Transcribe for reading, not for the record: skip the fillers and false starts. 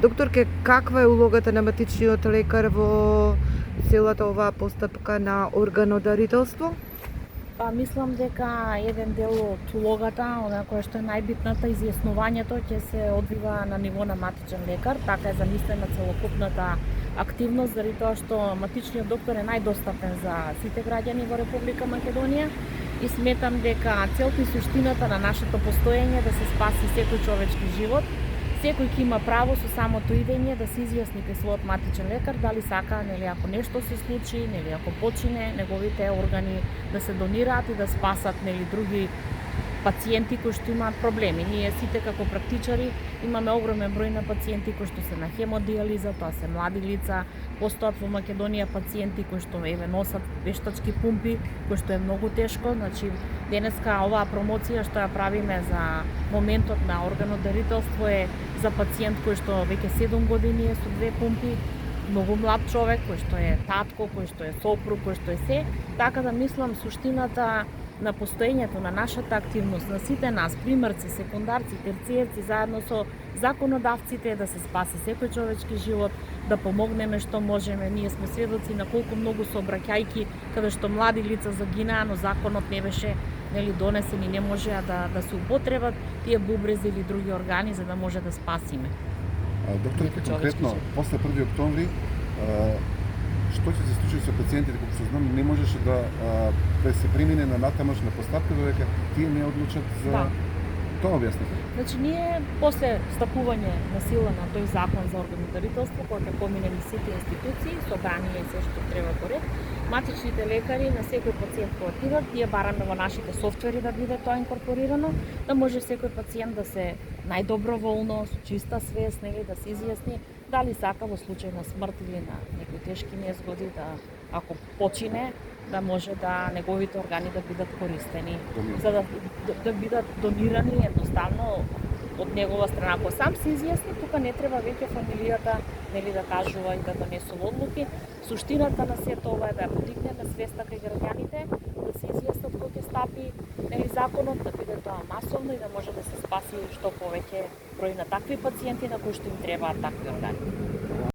Докторке, каква е улогата на матичниот лекар во целата оваа постапка на органодарителство? Мислам дека еден дел од улогата, она која што е најбитната, изјаснувањето ќе се одвива на ниво на матичен лекар, така е замислена целокупната активност, заради тоа што матичниот доктор е најдостапен за сите граѓани во Република Македонија и сметам дека целта и суштината на нашето постоење е да се спаси секој човечки живот. Секој ќе има право со самото идење да се изјасни кај својот матичен лекар дали сака, нели, ако нешто се случи, нели, ако почине, неговите органи да се донираат и да спасат, нели, други пациенти кои што имаат проблеми. Ние сите како практичари имаме огромен број на пациенти кои што се на хемодиализа, тоа се млади лица, постојат во Македонија пациенти кои што носат вештачки пумпи, кои што е многу тешко. Значи, денеска оваа промоција што ја правиме за моментот на органодарителство е за пациент кој што веќе 7 години е со 2 пумпи, многу млад човек, кој што е татко, кој што е сопруг, кој што е се. Така да мислам суштината на постоењето на нашата активност, на сите нас, примарци, секундарци, терциерци, заедно со законодавците, да се спаси секој човечки живот, да помогнеме што можеме. Ние сме сведоци на колку многу сообраќајки каде што млади лица загинаа, но законот не беше, нели, донесен и не можеа да се употребат тие бубрези или други органи за да може да спасиме. Докторке, конкретно, после 1 октомври, што ќе се случи со пациентите, како што знам, не можеше да се премине на натамошна постапка, додека тие не одлучат за тоа, објаснете. Значи, ние после стапување на сила на тој закон за органодарителство, кој ќе помине на сите институции, собрание и се што треба по ред, матичните лекари на секој пациент кој отидат, ние бараме во нашите софтвери да биде тоа инкорпорирано, да може секој пациент да се најдоброволно, со чиста свест, нели, да се изјасни дали сака во случај на смрт или на некои тешки незгоди, да ако почине, да може да неговите органи да бидат користени, за да бидат донирани едноставно од негова страна. Ако сам се изјасни, тука не треба веќе фамилијата, нели, да кажува и да донесува одлуки. Суштината на сето ова е да подигнеме свеста кај граѓаните, да се изјаснат кој ќе стапи, нели, законот, да биде тоа масовно и да може да се спаси што повеќе број на такви пациенти на кои што им требаат такви органи.